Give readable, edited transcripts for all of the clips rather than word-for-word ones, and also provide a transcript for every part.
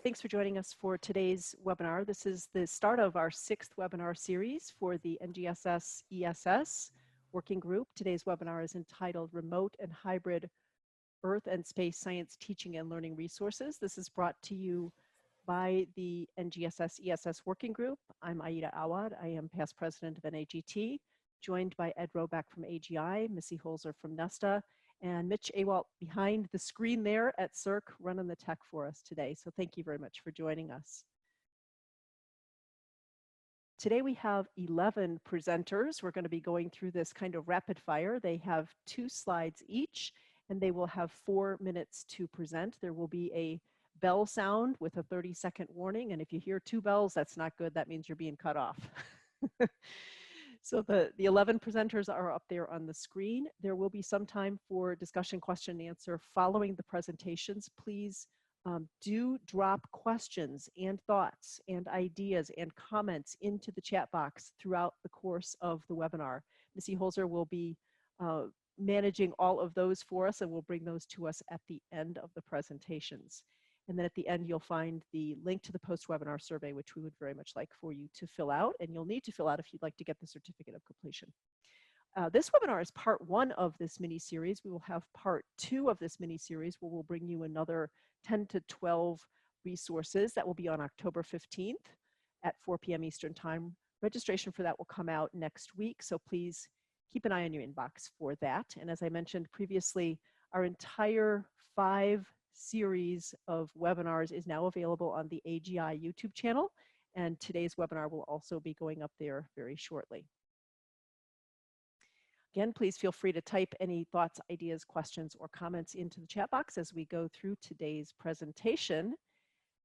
Thanks for joining us for today's webinar. This is the start of our 6th webinar series for the NGSS ESS Working Group. Today's webinar is entitled Remote and Hybrid Earth and Space Science Teaching and Learning Resources. This is brought to you by the NGSS ESS Working Group. I'm Aida Awad. I am past president of NAGT, joined by Ed Roback from AGI, Missy Holzer from Nesta, and Mitch Awalt behind the screen there at CERC running the tech for us today. So thank you very much for joining us. Today we have 11 presenters. We're going to be going through this kind of rapid fire. They have 2 slides each, and they will have 4 minutes to present. There will be a bell sound with a 30-second warning, and if you hear 2 bells, that's not good. That means you're being cut off. So the 11 presenters are up there on the screen. There will be some time for discussion, question, and answer following the presentations. Please do drop questions and thoughts and ideas and comments into the chat box throughout the course of the webinar. Missy Holzer will be managing all of those for us, and will bring those to us at the end of the presentations. And then at the end, you'll find the link to the post-webinar survey, which we would very much like for you to fill out. And you'll need to fill out if you'd like to get the certificate of completion. This webinar is part 1 of this mini-series. We will have part 2 of this mini-series, where we'll bring you another 10 to 12 resources. That will be on October 15th at 4 p.m. Eastern Time. Registration for that will come out next week, so please keep an eye on your inbox for that. And as I mentioned previously, our entire 5 series of webinars is now available on the AGI YouTube channel, and today's webinar will also be going up there very shortly. Again, please feel free to type any thoughts, ideas, questions, or comments into the chat box as we go through today's presentation.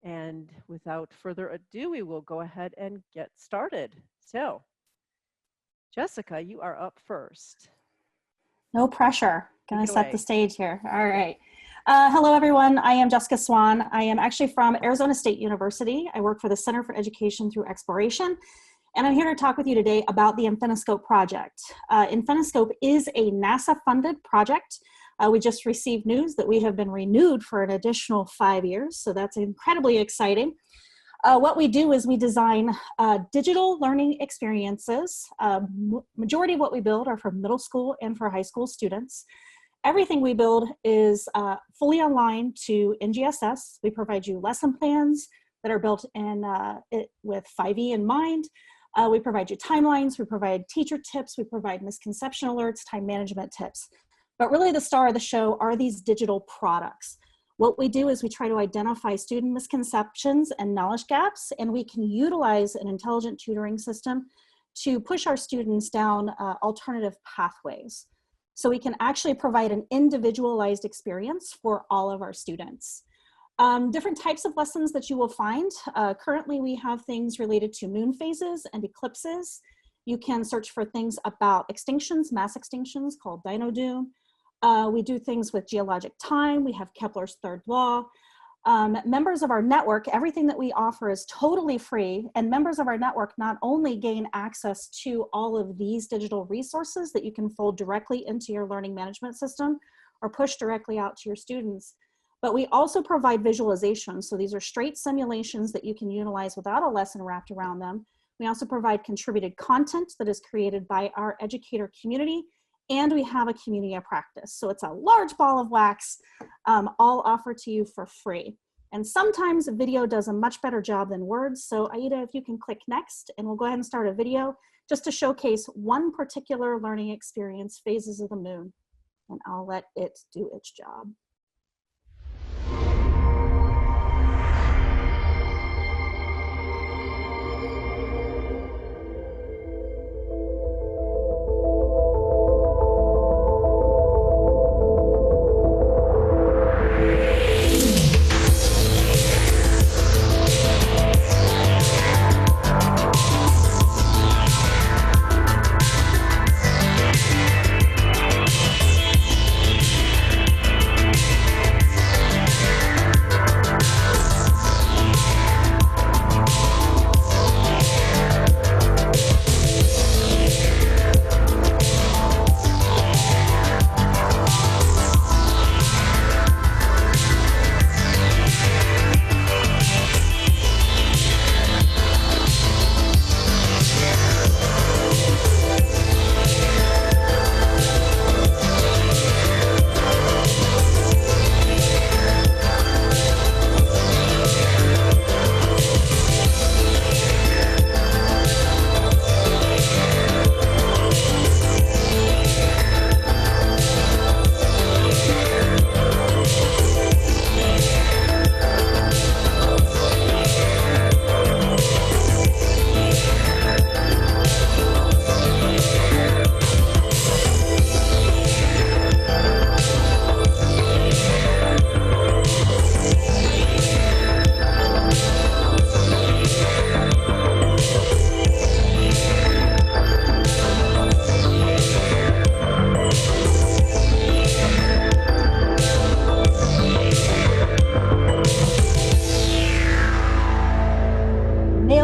And without further ado, we will go ahead and get started. So, Jessica, you are up first. No pressure. Gonna set the stage here. All right. Hello, everyone. I am Jessica Swan. I am actually from Arizona State University. I work for the Center for Education Through Exploration, and I'm here to talk with you today about the Infiniscope project. Infiniscope is a NASA-funded project. We just received news that we have been renewed for an additional 5 years, so that's incredibly exciting. What we do is we design digital learning experiences. Majority of what we build are for middle school and for high school students. Everything we build is fully aligned to NGSS. We provide you lesson plans that are built in with 5E in mind. We provide you timelines, we provide teacher tips, we provide misconception alerts, time management tips. But really the star of the show are these digital products. What we do is we try to identify student misconceptions and knowledge gaps, and we can utilize an intelligent tutoring system to push our students down alternative pathways. So we can actually provide an individualized experience for all of our students. Different types of lessons that you will find. Currently we have things related to moon phases and eclipses. You can search for things about extinctions, mass extinctions called Dino Doom. We do things with geologic time. We have Kepler's third law. Members of our network, everything that we offer is totally free, and members of our network not only gain access to all of these digital resources that you can fold directly into your learning management system or push directly out to your students, but we also provide visualization. So these are straight simulations that you can utilize without a lesson wrapped around them. We also provide contributed content that is created by our educator community, and we have a community of practice. So it's a large ball of wax, all offered to you for free. And sometimes a video does a much better job than words. So Aida, if you can click next, and we'll go ahead and start a video just to showcase one particular learning experience, Phases of the Moon. And I'll let it do its job.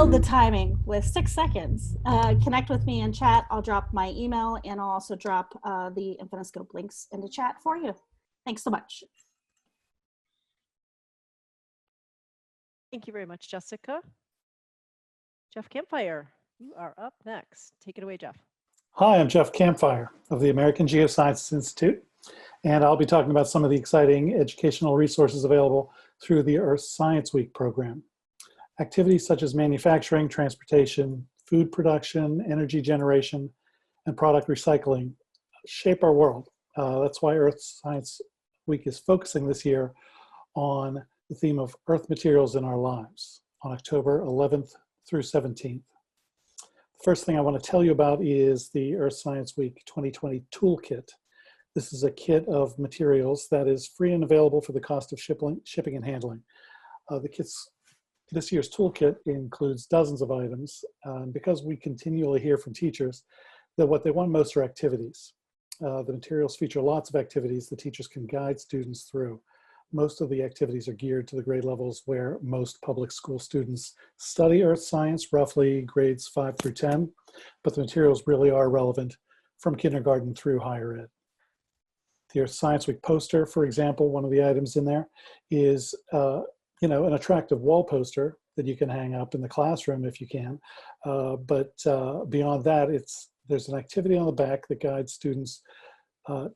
nailed the timing with 6 seconds. Connect with me in chat. I'll drop my email and I'll also drop the Infiniscope links into chat for you. Thanks so much. Thank you very much, Jessica. Jeff Campfire, you are up next. Take it away, Jeff. Hi, I'm Jeff Campfire of the American Geosciences Institute, and I'll be talking about some of the exciting educational resources available through the Earth Science Week program. Activities such as manufacturing, transportation, food production, energy generation, and product recycling shape our world. That's why Earth Science Week is focusing this year on the theme of Earth materials in our lives on October 11th through 17th. The first thing I want to tell you about is the Earth Science Week 2020 Toolkit. This is a kit of materials that is free and available for the cost of shipping and handling. This year's toolkit includes dozens of items because we continually hear from teachers that what they want most are activities. The materials feature lots of activities that teachers can guide students through. Most of the activities are geared to the grade levels where most public school students study earth science, roughly grades 5 through 10, but the materials really are relevant from kindergarten through higher ed. The Earth Science Week poster, for example, one of the items in there is an attractive wall poster that you can hang up in the classroom if you can. But beyond that, there's an activity on the back that guides students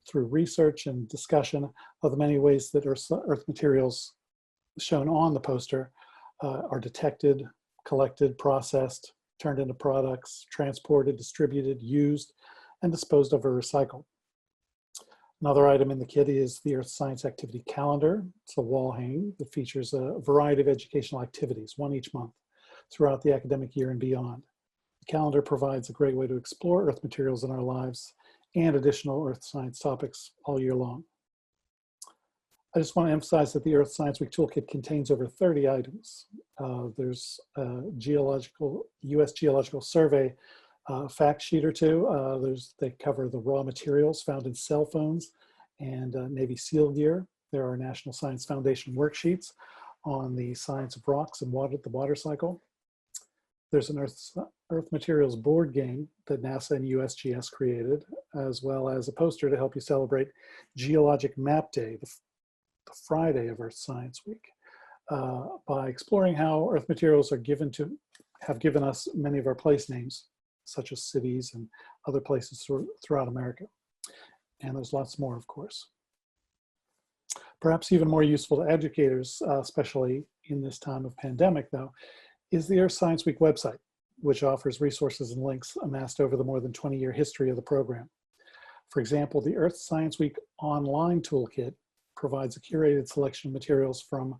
through research and discussion of the many ways that Earth materials shown on the poster are detected, collected, processed, turned into products, transported, distributed, used, and disposed of or recycled. Another item in the kit is the Earth Science Activity Calendar. It's a wall hang that features a variety of educational activities, one each month, throughout the academic year and beyond. The calendar provides a great way to explore Earth materials in our lives and additional Earth science topics all year long. I just want to emphasize that the Earth Science Week Toolkit contains over 30 items. There's a U.S. Geological Survey fact sheet or two. They cover the raw materials found in cell phones and Navy SEAL gear. There are National Science Foundation worksheets on the science of rocks and the water cycle. There's an Earth Materials board game that NASA and USGS created, as well as a poster to help you celebrate Geologic Map Day, the Friday of Earth Science Week, by exploring how Earth materials have given us many of our place names, such as cities and other places throughout America. And there's lots more, of course. Perhaps even more useful to educators, especially in this time of pandemic though, is the Earth Science Week website, which offers resources and links amassed over the more than 20-year history of the program. For example, the Earth Science Week online toolkit provides a curated selection of materials from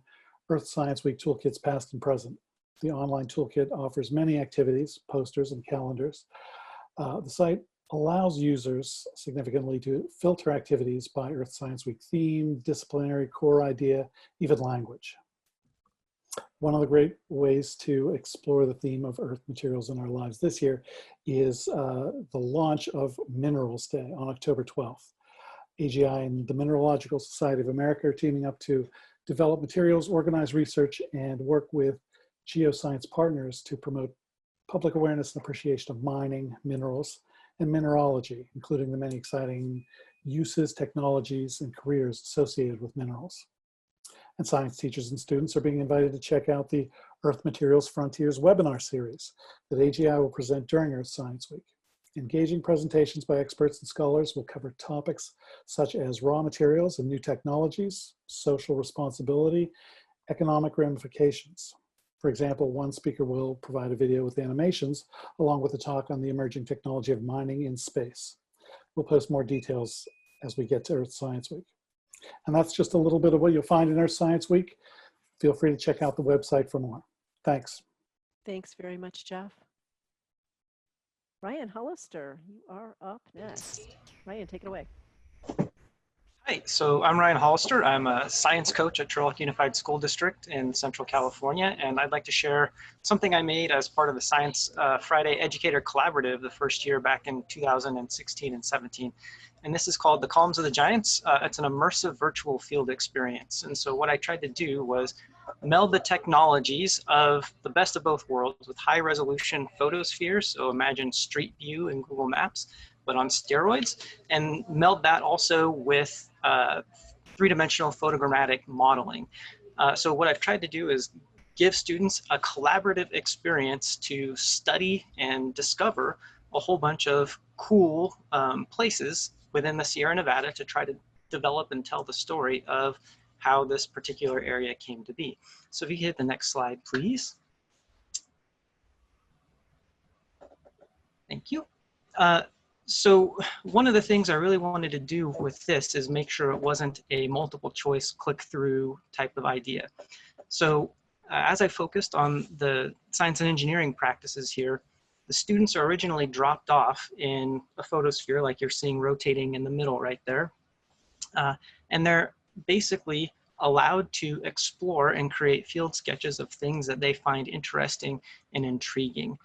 Earth Science Week toolkits past and present. The online toolkit offers many activities, posters, and calendars. The site allows users significantly to filter activities by Earth Science Week theme, disciplinary, core idea, even language. One of the great ways to explore the theme of Earth materials in our lives this year is the launch of Minerals Day on October 12th. AGI and the Mineralogical Society of America are teaming up to develop materials, organize research, and work with geoscience partners to promote public awareness and appreciation of mining, minerals, and mineralogy, including the many exciting uses, technologies, and careers associated with minerals. And science teachers and students are being invited to check out the Earth Materials Frontiers webinar series that AGI will present during Earth Science Week. Engaging presentations by experts and scholars will cover topics such as raw materials and new technologies, social responsibility, economic ramifications. For example, one speaker will provide a video with animations along with a talk on the emerging technology of mining in space. We'll post more details as we get to Earth Science Week. And that's just a little bit of what you'll find in Earth Science Week. Feel free to check out the website for more. Thanks. Thanks very much, Jeff. Ryan Hollister, you are up next. Ryan, take it away. Hi, so I'm Ryan Hollister. I'm a science coach at Turlock Unified School District in Central California, and I'd like to share something I made as part of the Science Friday Educator Collaborative the first year back in 2016 and 17. And this is called The Columns of the Giants. It's an immersive virtual field experience. And so what I tried to do was meld the technologies of the best of both worlds with high resolution photospheres. So imagine Street View in Google Maps, but on steroids, and meld that also with three-dimensional photogrammetric modeling. So what I've tried to do is give students a collaborative experience to study and discover a whole bunch of cool places within the Sierra Nevada to try to develop and tell the story of how this particular area came to be. So if you hit the next slide, please. Thank you. So one of the things I really wanted to do with this is make sure it wasn't a multiple choice click through type of idea. So as I focused on the science and engineering practices here, the students are originally dropped off in a photosphere like you're seeing rotating in the middle right there. And they're basically allowed to explore and create field sketches of things that they find interesting and intriguing.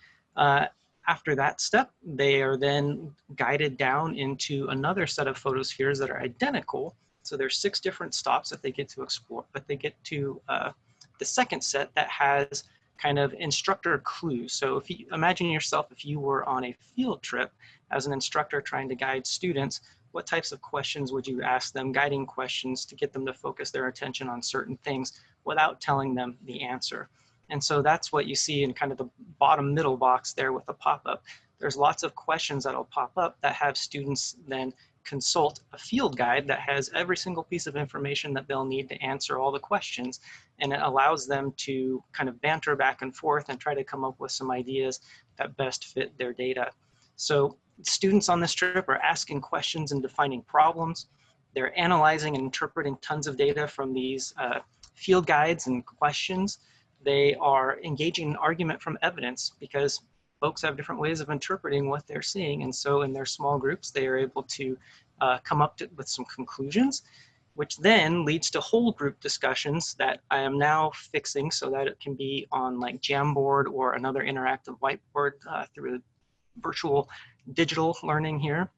After that step, they are then guided down into another set of photospheres that are identical. So there's 6 different stops that they get to explore, but they get to the second set that has kind of instructor clues. So if you imagine yourself, if you were on a field trip as an instructor trying to guide students, what types of questions would you ask them, guiding questions to get them to focus their attention on certain things without telling them the answer. And so that's what you see in kind of the bottom middle box there with the pop-up. There's lots of questions that'll pop up that have students then consult a field guide that has every single piece of information that they'll need to answer all the questions. And it allows them to kind of banter back and forth and try to come up with some ideas that best fit their data. So students on this trip are asking questions and defining problems. They're analyzing and interpreting tons of data from these field guides and questions. They are engaging in argument from evidence because folks have different ways of interpreting what they're seeing. And so in their small groups, they are able to come up with some conclusions, which then leads to whole group discussions that I am now fixing so that it can be on like Jamboard or another interactive whiteboard through virtual digital learning here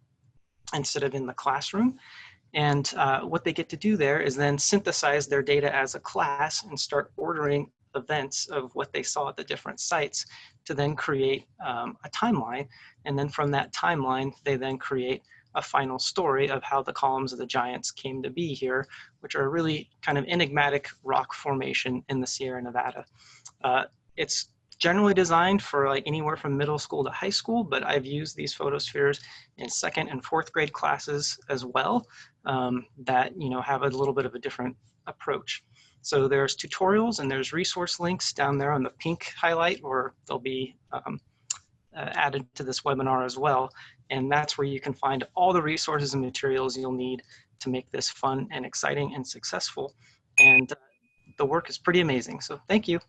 instead of in the classroom. And what they get to do there is then synthesize their data as a class and start ordering events of what they saw at the different sites to then create a timeline. And then from that timeline, they then create a final story of how the columns of the giants came to be here, which are a really kind of enigmatic rock formation in the Sierra Nevada. It's generally designed for like anywhere from middle school to high school, but I've used these photospheres in 2nd and 4th grade classes as well that have a little bit of a different approach. So there's tutorials and there's resource links down there on the pink highlight, or they'll be added to this webinar as well. And that's where you can find all the resources and materials you'll need to make this fun and exciting and successful. And the work is pretty amazing. So thank you.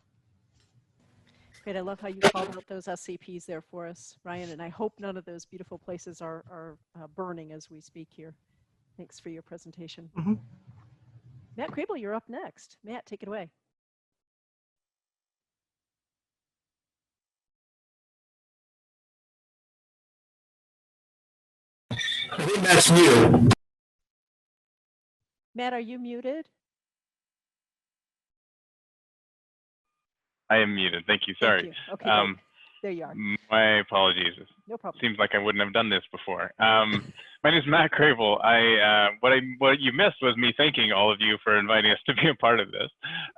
Great, I love how you called out those SCPs there for us, Ryan, and I hope none of those beautiful places are burning as we speak here. Thanks for your presentation. Mm-hmm. Matt Krabel, you're up next. Matt, take it away. I think that's you. Matt, are you muted? I am muted. Thank you. Sorry. Thank you. Okay, there you are. My apologies. No problem. Seems like I wouldn't have done this before. My name is Matt Krabel. What you missed was me thanking all of you for inviting us to be a part of this.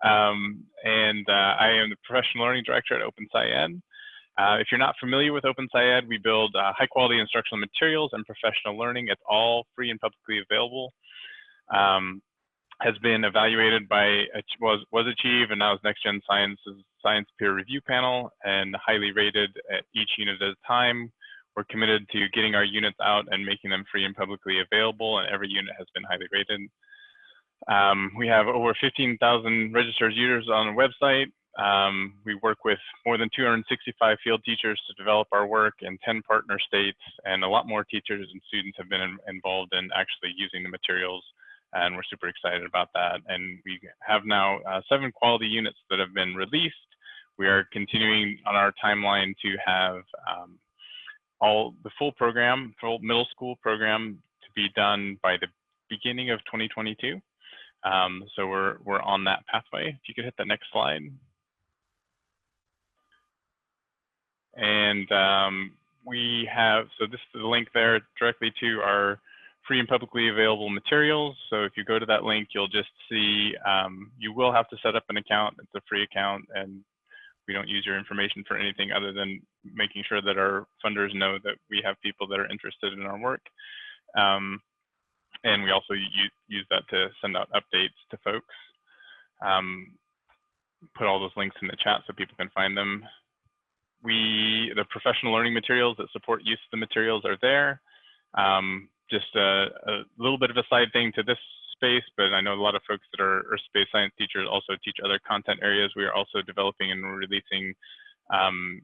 I am the Professional Learning Director at OpenSciEd. If you're not familiar with OpenSciEd, we build high quality instructional materials and professional learning. It's all free and publicly available. Has been evaluated by, was achieved, and now is Next Gen Science's Science Peer Review Panel, and highly rated at each unit at a time. We're committed to getting our units out and making them free and publicly available, and every unit has been highly rated. We have over 15,000 registered users on the website. We work with more than 265 field teachers to develop our work in 10 partner states, and a lot more teachers and students have been involved in actually using the materials. And we're super excited about that. And we have now 7 quality units that have been released. We are continuing on our timeline to have the full program, full middle school program, to be done by the beginning of 2022. So we're on that pathway. If you could hit the next slide. And we have, so this is the link there directly to our free and publicly available materials. So if you go to that link, you'll just see, you will have to set up an account. It's a free account, and we don't use your information for anything other than making sure that our funders know that we have people that are interested in our work. And we also use that to send out updates to folks. Put all those links in the chat so people can find them. The professional learning materials that support use of the materials are there. Just a little bit of a side thing to this space, but I know a lot of folks that are space science teachers also teach other content areas. We are also developing and releasing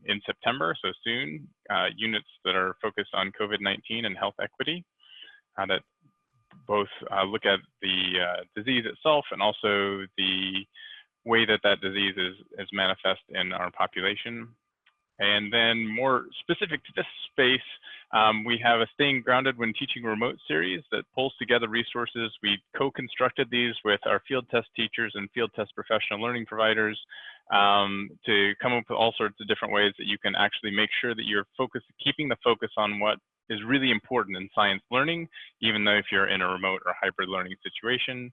in September, so soon, units that are focused on COVID-19 and health equity that both look at the disease itself and also the way that that disease is manifest in our population. And then more specific to this space, we have a Staying Grounded When Teaching Remote series that pulls together resources. We co-constructed these with our field test teachers and field test professional learning providers to come up with all sorts of different ways that you can actually make sure that you're keeping the focus on what is really important in science learning, even though if you're in a remote or hybrid learning situation.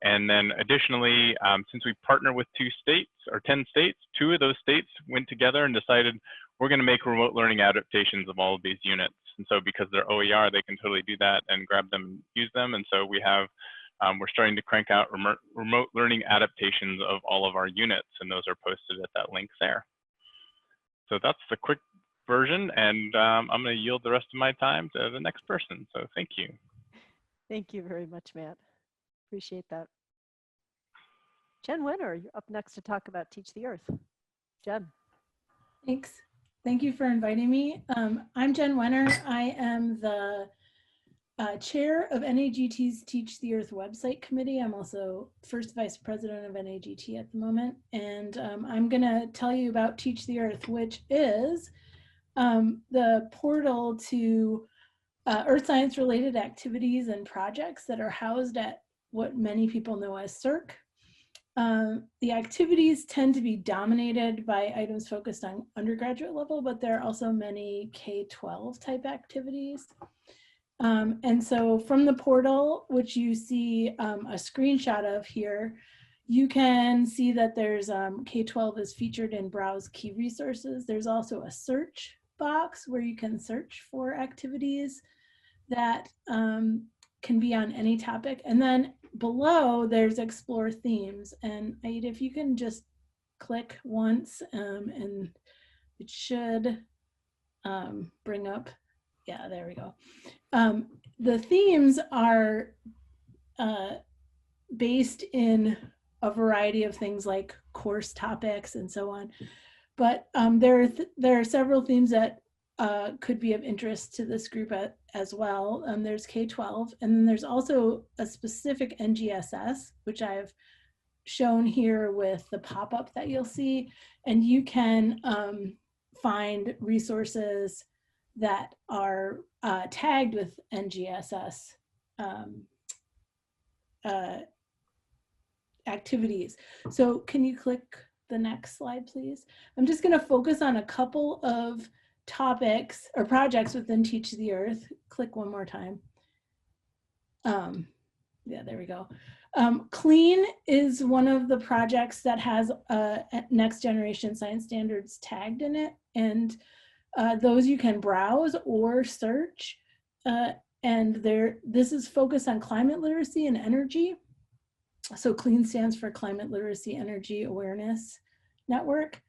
And then additionally, since we partner with 2 states or 10 states, 2 of those states went together and decided we're going to make remote learning adaptations of all of these units. And so because they're OER, they can totally do that and grab them and use them. And so we have, we're starting to crank out remote learning adaptations of all of our units, and those are posted at that link there. So that's the quick version, and I'm going to yield the rest of my time to the next person. So thank you. Thank you very much, Matt. Appreciate that. Jen Wenner, you're up next to talk about Teach the Earth. Jen. Thanks. Thank you for inviting me. I'm Jen Wenner. I am the chair of NAGT's Teach the Earth website committee. I'm also first vice president of NAGT at the moment. And I'm going to tell you about Teach the Earth, which is the portal to earth science related activities and projects that are housed at what many people know as CERC. The activities tend to be dominated by items focused on undergraduate level, but there are also many K-12 type activities. And so from the portal, which you see a screenshot of here, you can see that there's K-12 is featured in Browse Key Resources. There's also a search box where you can search for activities that can be on any topic. And then below there's Explore Themes. And Aida, if you can just click once and it should bring up, yeah, there we go. The themes are based in a variety of things like course topics and so on. But there are several themes that could be of interest to this group as well. There's K-12, and then there's also a specific NGSS, which I've shown here with the pop-up that you'll see. And you can find resources that are tagged with NGSS activities. So can you click the next slide, please? I'm just going to focus on a couple of topics or projects within Teach the Earth. Click one more time. Yeah, there we go. CLEAN is one of the projects that has next generation science standards tagged in it, and those you can browse or search. And this is focused on climate literacy and energy. So CLEAN stands for Climate Literacy Energy Awareness Network.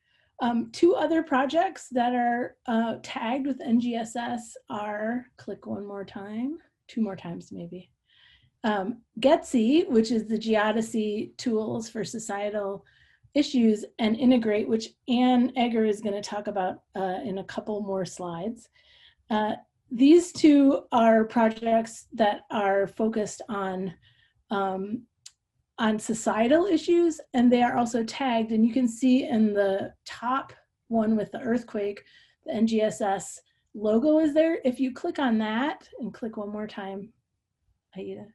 2 other projects that are tagged with NGSS are, click one more time, 2 more times maybe. GETSI, which is the geodesy tools for societal issues, and Integrate, which Ann Egger is going to talk about in a couple more slides. These 2 are projects that are focused on societal issues, and they are also tagged, and you can see in the top one with the earthquake, the NGSS logo is there. If you click on that and click one more time, Aida.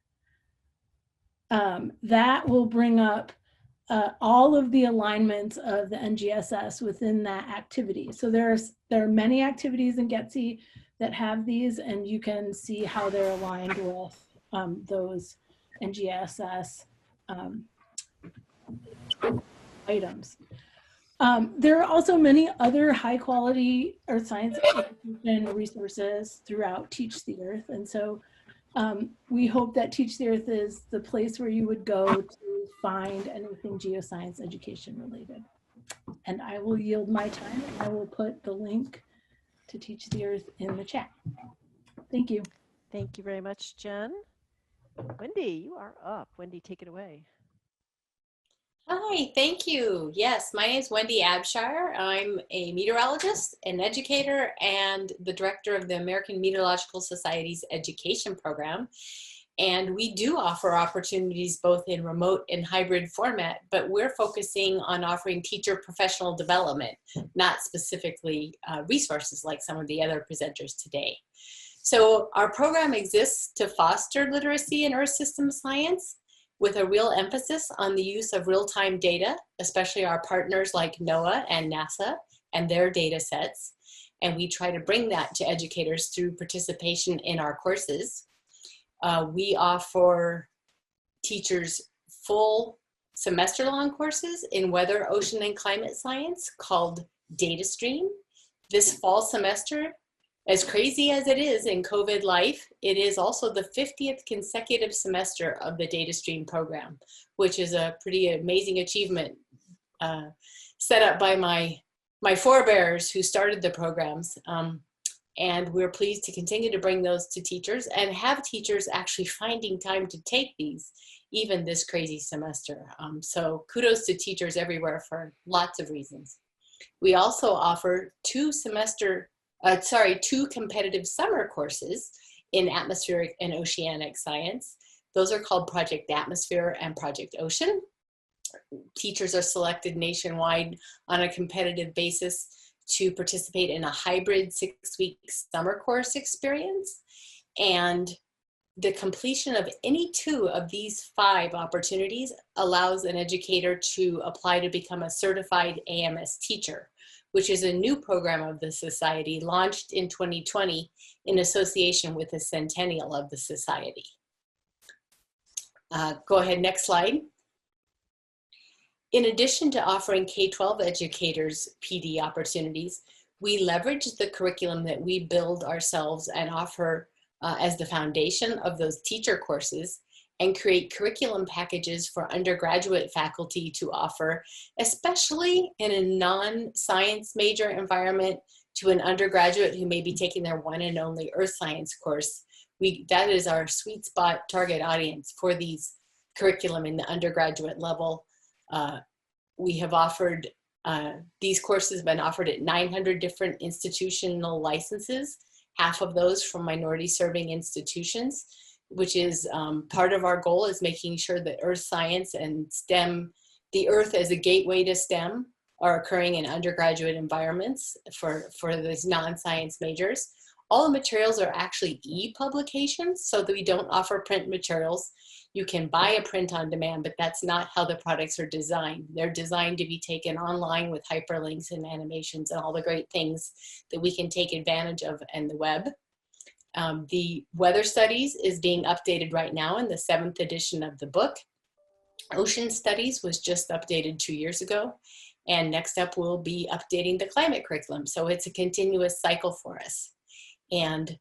that will bring up all of the alignments of the NGSS within that activity. So there are many activities in GETSI that have these, and you can see how they're aligned with those NGSS items. There are also many other high quality earth science education resources throughout Teach the Earth. And so we hope that Teach the Earth is the place where you would go to find anything geoscience education related. And I will yield my time, and I will put the link to Teach the Earth in the chat. Thank you. Thank you very much, Jen. Wendy, you are up. Wendy, take it away. Hi, thank you. Yes, my name is Wendy Abshire. I'm a meteorologist, an educator, and the director of the American Meteorological Society's education program. And we do offer opportunities both in remote and hybrid format, but we're focusing on offering teacher professional development, not specifically resources like some of the other presenters today. So our program exists to foster literacy in Earth system science, with a real emphasis on the use of real-time data, especially our partners like NOAA and NASA and their data sets. And we try to bring that to educators through participation in our courses. We offer teachers full semester-long courses in weather, ocean, and climate science called Data Stream. This fall semester, as crazy as it is in COVID life, it is also the 50th consecutive semester of the Data Stream program, which is a pretty amazing achievement set up by my forebears who started the programs. And we're pleased to continue to bring those to teachers and have teachers actually finding time to take these, even this crazy semester. So kudos to teachers everywhere for lots of reasons. We also offer two competitive summer courses in atmospheric and oceanic science. Those are called Project Atmosphere and Project Ocean. Teachers are selected nationwide on a competitive basis to participate in a hybrid 6-week summer course experience. And the completion of any two of these 5 opportunities allows an educator to apply to become a certified AMS teacher, which is a new program of the Society launched in 2020 in association with the centennial of the Society. Go ahead, next slide. In addition to offering K-12 educators PD opportunities, we leverage the curriculum that we build ourselves and offer as the foundation of those teacher courses, and create curriculum packages for undergraduate faculty to offer, especially in a non-science major environment, to an undergraduate who may be taking their one and only earth science course. That is our sweet spot target audience for these curriculum in the undergraduate level. We have offered, these courses have been offered at 900 different institutional licenses, half of those from minority serving institutions, which is part of our goal is making sure that earth science and STEM, the earth as a gateway to STEM, are occurring in undergraduate environments for these non-science majors. All the materials are actually e-publications, so that we don't offer print materials. You can buy a print on demand, but that's not how the products are designed. They're designed to be taken online with hyperlinks and animations and all the great things that we can take advantage of in the web. The weather studies is being updated right now in the 7th edition of the book. Ocean studies was just updated 2 years ago. And next up, we'll be updating the climate curriculum. So it's a continuous cycle for us. And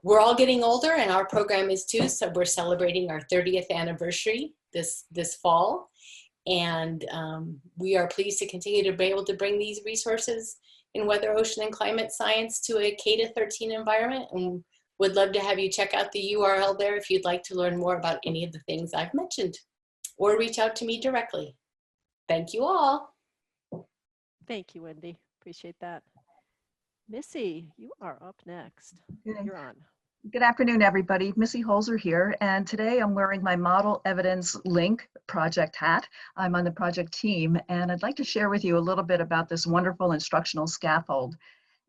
we're all getting older, and our program is too. So we're celebrating our 30th anniversary this fall. And we are pleased to continue to be able to bring these resources in weather, ocean, and climate science to a K-13 environment. And would love to have you check out the URL there if you'd like to learn more about any of the things I've mentioned, or reach out to me directly. Thank you all. Thank you, Wendy. Appreciate that. Missy, you are up next. You're on. Good afternoon, everybody. Missy Holzer here, and today I'm wearing my Model Evidence Link project hat. I'm on the project team, and I'd like to share with you a little bit about this wonderful instructional scaffold.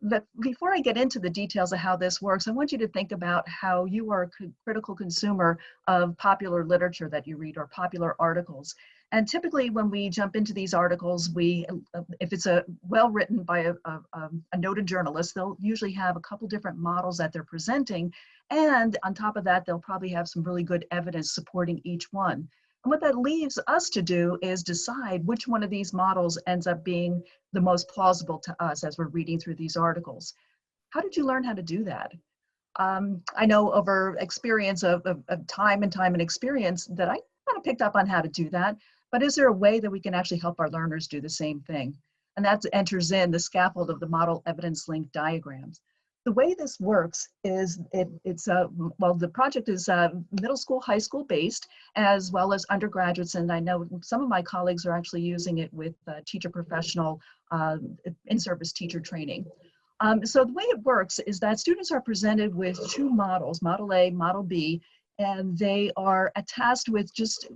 But before I get into the details of how this works, I want you to think about how you are a critical consumer of popular literature that you read or popular articles. And typically when we jump into these articles, if it's well written by a noted journalist, they'll usually have a couple different models that they're presenting. And on top of that, they'll probably have some really good evidence supporting each one. And what that leaves us to do is decide which one of these models ends up being the most plausible to us as we're reading through these articles. How did you learn how to do that? I know over experience of time and experience that I kind of picked up on how to do that, but is there a way that we can actually help our learners do the same thing? And that enters in the scaffold of the model evidence link diagrams. The way this works is well, the project is middle school, high school based, as well as undergraduates. And I know some of my colleagues are actually using it with teacher professional in-service teacher training. So the way it works is that students are presented with two models, Model A, Model B, and they are tasked with just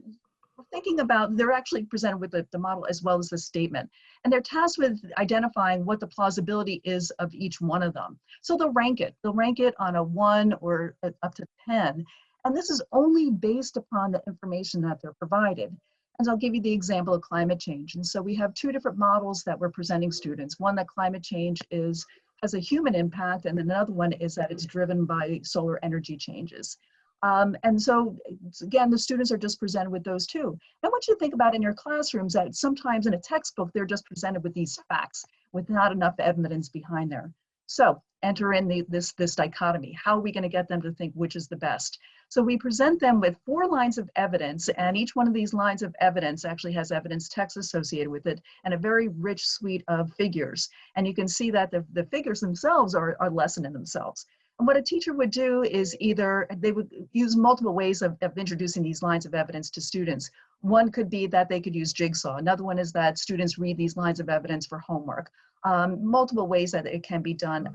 thinking about, they're actually presented with the model as well as the statement. And they're tasked with identifying what the plausibility is of each one of them. So they'll rank it. They'll rank it on a 1 or up to 10. And this is only based upon the information that they're provided. And I'll give you the example of climate change. And so we have two different models that we're presenting students. One, that climate change has a human impact, and another one is that it's driven by solar energy changes. And so, again, the students are just presented with those two. I want you to think about in your classrooms that sometimes in a textbook, they're just presented with these facts with not enough evidence behind there. So enter in this dichotomy. How are we going to get them to think which is the best? So we present them with 4 lines of evidence, and each one of these lines of evidence actually has evidence text associated with it and a very rich suite of figures. And you can see that the figures themselves are a lesson in themselves. And what a teacher would do is either they would use multiple ways of introducing these lines of evidence to students. One could be that they could use Jigsaw. Another one is that students read these lines of evidence for homework. Multiple ways that it can be done,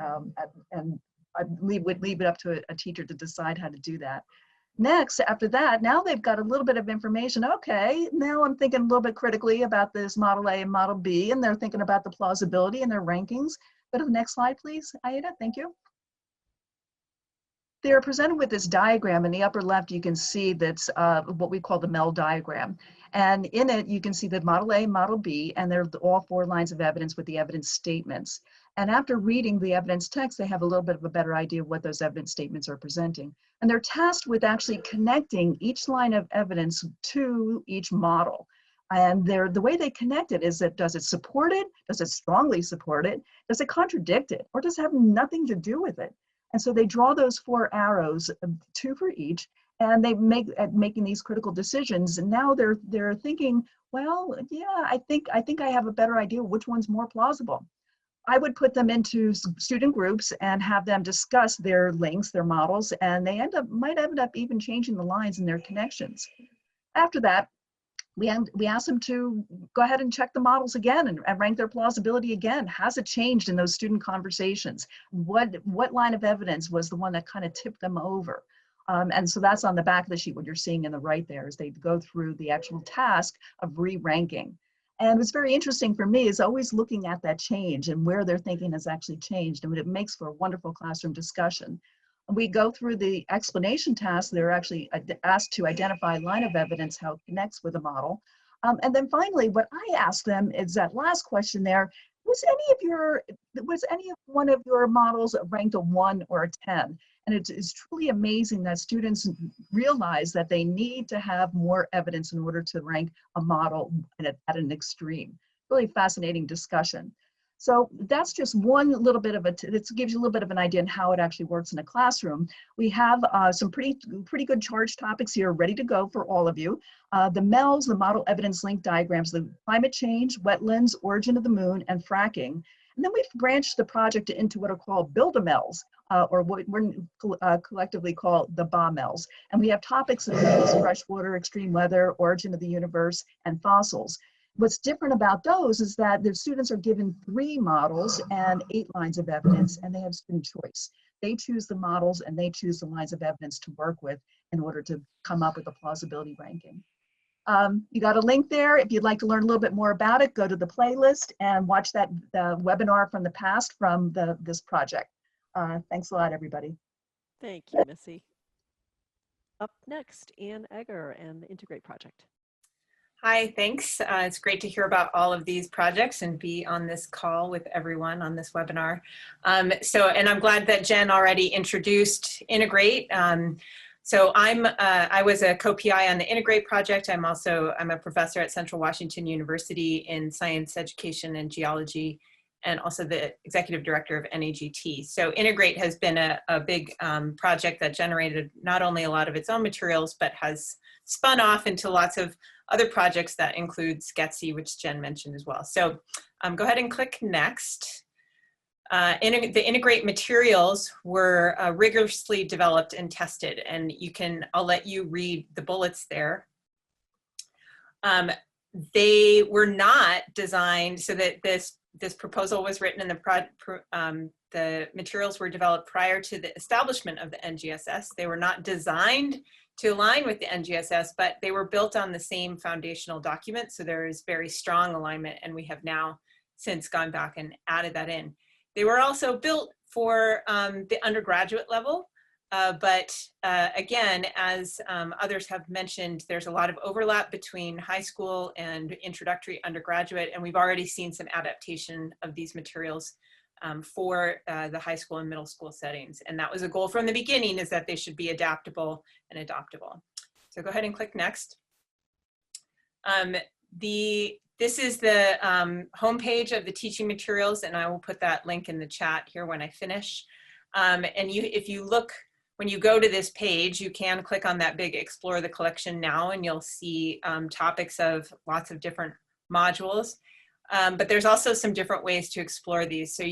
and I would leave it up to a teacher to decide how to do that. Next, after that, now they've got a little bit of information. Okay, now I'm thinking a little bit critically about this Model A and Model B, and they're thinking about the plausibility and their rankings. Go to the next slide, please, Aida, thank you. They're presented with this diagram. In the upper left, you can see that's what we call the MEL diagram. And in it, you can see that Model A, Model B, and they're all 4 lines of evidence with the evidence statements. And after reading the evidence text, they have a little bit of a better idea of what those evidence statements are presenting. And they're tasked with actually connecting each line of evidence to each model. And the way they connect it is that, does it support it? Does it strongly support it? Does it contradict it? Or does it have nothing to do with it? And so they draw those 4 arrows, 2 for each, and they making these critical decisions. And now they're thinking, well, yeah, I think I have a better idea which one's more plausible. I would put them into student groups and have them discuss their links, their models, and they might end up even changing the lines in their connections. After that, we asked them to go ahead and check the models again and rank their plausibility again. Has it changed in those student conversations? What line of evidence was the one that kind of tipped them over? And so that's on the back of the sheet. What you're seeing in the right there is they go through the actual task of re-ranking. And what's very interesting for me is always looking at that change and where their thinking has actually changed, and it makes for a wonderful classroom discussion. We go through the explanation task. They're actually asked to identify line of evidence, how it connects with a model. And then finally, what I asked them is that last question there, was any one of your models ranked a 1 or a 10? And it's truly amazing that students realize that they need to have more evidence in order to rank a model at an extreme. Really fascinating discussion. So that's just one little bit of it gives you a little bit of an idea on how it actually works in a classroom. We have some pretty good charged topics here ready to go for all of you. The MELs, the model evidence link diagrams, the climate change, wetlands, origin of the moon, and fracking. And then we've branched the project into what are called Build-A-MELs, or what we're collectively call the BA-MELs. And we have topics such as freshwater, extreme weather, origin of the universe, and fossils. What's different about those is that the students are given 3 models and 8 lines of evidence, and they have student choice. They choose the models and they choose the lines of evidence to work with in order to come up with a plausibility ranking. You got a link there. If you'd like to learn a little bit more about it, go to the playlist and watch that webinar from the past from this project. Thanks a lot, everybody. Thank you, Missy. Up next, Ann Egger and the Integrate project. Hi, thanks. It's great to hear about all of these projects and be on this call with everyone on this webinar. And I'm glad that Jen already introduced Integrate. I was a co-PI on the Integrate project. I'm a professor at Central Washington University in science education and geology, and also the executive director of NAGT. So Integrate has been a big project that generated not only a lot of its own materials, but has spun off into lots of other projects that include SCETSI, which Jen mentioned as well. So go ahead and click next. The Integrate materials were rigorously developed and tested, and I'll let you read the bullets there. They were not designed so that this proposal was written and the materials were developed prior to the establishment of the NGSS. They were not designed to align with the NGSS, but they were built on the same foundational document. So there is very strong alignment, and we have now since gone back and added that in. They were also built for the undergraduate level, but again, as others have mentioned, there's a lot of overlap between high school and introductory undergraduate, and we've already seen some adaptation of these materials for the high school and middle school settings. And that was a goal from the beginning, is that they should be adaptable and adoptable. So go ahead and click next. This is the homepage of the teaching materials, and I will put that link in the chat here when I finish. When you go to this page, you can click on that big Explore the Collection Now, and you'll see topics of lots of different modules. But there's also some different ways to explore these. So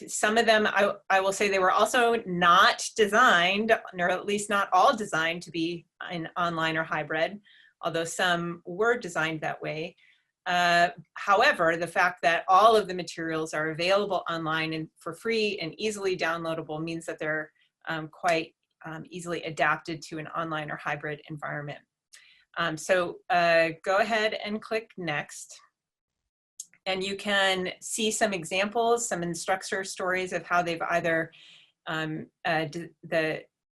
some of them, I will say, they were also not designed, or at least not all designed, to be in online or hybrid, although some were designed that way. However, the fact that all of the materials are available online and for free and easily downloadable means that they're quite easily adapted to an online or hybrid environment. Go ahead and click next. And you can see some examples, some instructor stories of how they've either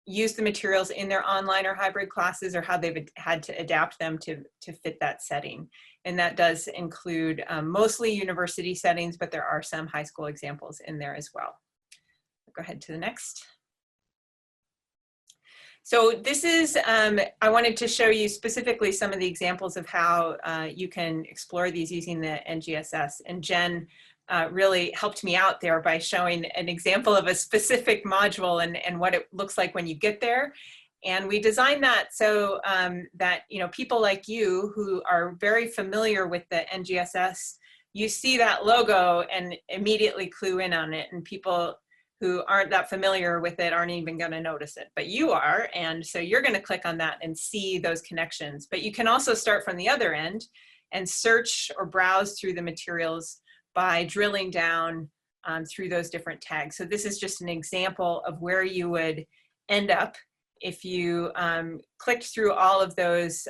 used the materials in their online or hybrid classes, or how they've had to adapt them to fit that setting. And that does include mostly university settings, but there are some high school examples in there as well. Go ahead to the next. So this is, I wanted to show you specifically some of the examples of how you can explore these using the NGSS. And Jen really helped me out there by showing an example of a specific module and what it looks like when you get there. And we designed that so that people like you who are very familiar with the NGSS, you see that logo and immediately clue in on it, and people who aren't that familiar with it aren't even going to notice it, but you are, and so you're going to click on that and see those connections. But you can also start from the other end and search or browse through the materials by drilling down through those different tags. So this is just an example of where you would end up if you clicked through all of those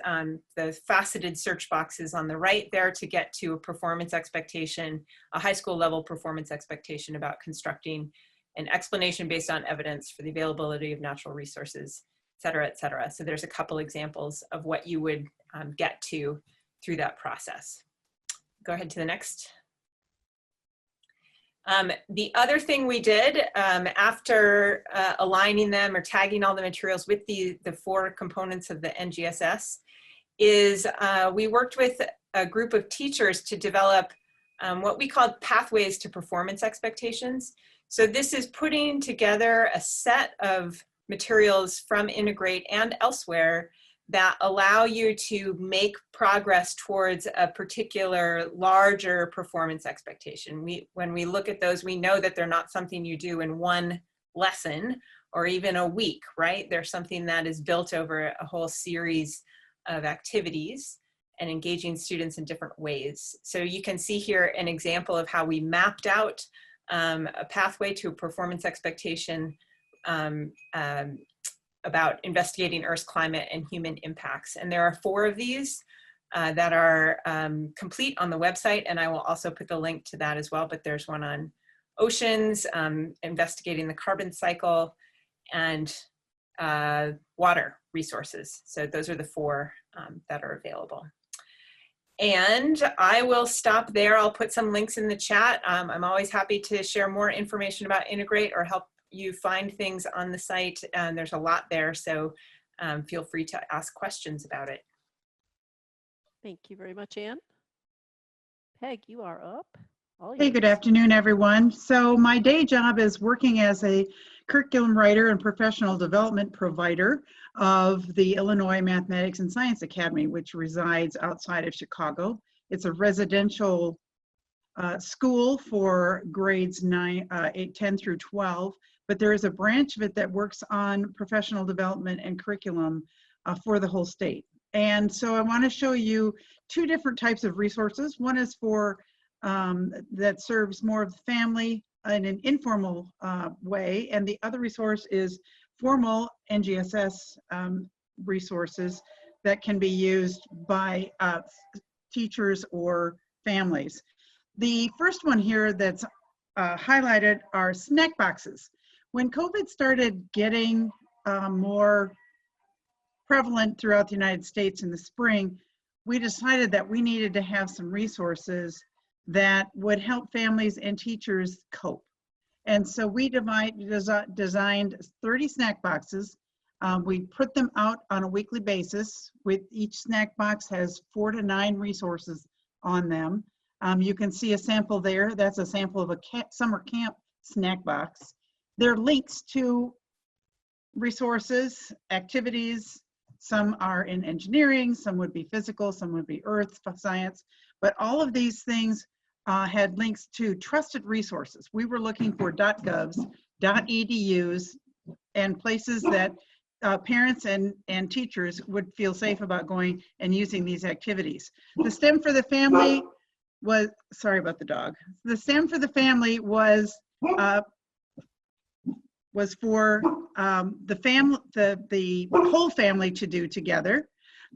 the faceted search boxes on the right there to get to a performance expectation, a high school level performance expectation about constructing an explanation based on evidence for the availability of natural resources, et cetera, et cetera. So there's a couple examples of what you would get to through that process. Go ahead to the next. The other thing we did after aligning them or tagging all the materials with the 4 components of the NGSS is we worked with a group of teachers to develop what we called pathways to performance expectations. So this is putting together a set of materials from Integrate and elsewhere that allow you to make progress towards a particular larger performance expectation. When we look at those, we know that they're not something you do in one lesson or even a week, right? They're something that is built over a whole series of activities and engaging students in different ways. So you can see here an example of how we mapped out a pathway to a performance expectation about investigating Earth's climate and human impacts. And there are 4 of these that are complete on the website, and I will also put the link to that as well, but there's one on oceans, investigating the carbon cycle, and water resources. So those are the 4 that are available. And I will stop there. I'll put some links in the chat. I'm always happy to share more information about Integrate or help you find things on the site. And there's a lot there, so feel free to ask questions about it. Thank you very much, Anne. Peg, you are up. Hey, good afternoon, everyone. So my day job is working as a curriculum writer and professional development provider of the Illinois Mathematics and Science Academy, which resides outside of Chicago. It's a residential school for grades 10 through 12, but there is a branch of it that works on professional development and curriculum for the whole state. And so I want to show you 2 different types of resources. One is for that serves more of the family in an informal way, and the other resource is formal NGSS resources that can be used by teachers or families. The first one here that's highlighted are snack boxes. When COVID started getting more prevalent throughout the United States in the spring, we decided that we needed to have some resources that would help families and teachers cope. And so we designed 30 snack boxes. We put them out on a weekly basis. With each snack box has 4 to 9 resources on them. You can see a sample there. That's a sample of a summer camp snack box. There are links to resources, activities. Some are in engineering, some would be physical, some would be earth science, but all of these things had links to trusted resources. We were looking for .govs, .edus, and places that parents and teachers would feel safe about going and using these activities. The STEM for the family was, sorry about the dog. The STEM for the family was for the whole family to do together.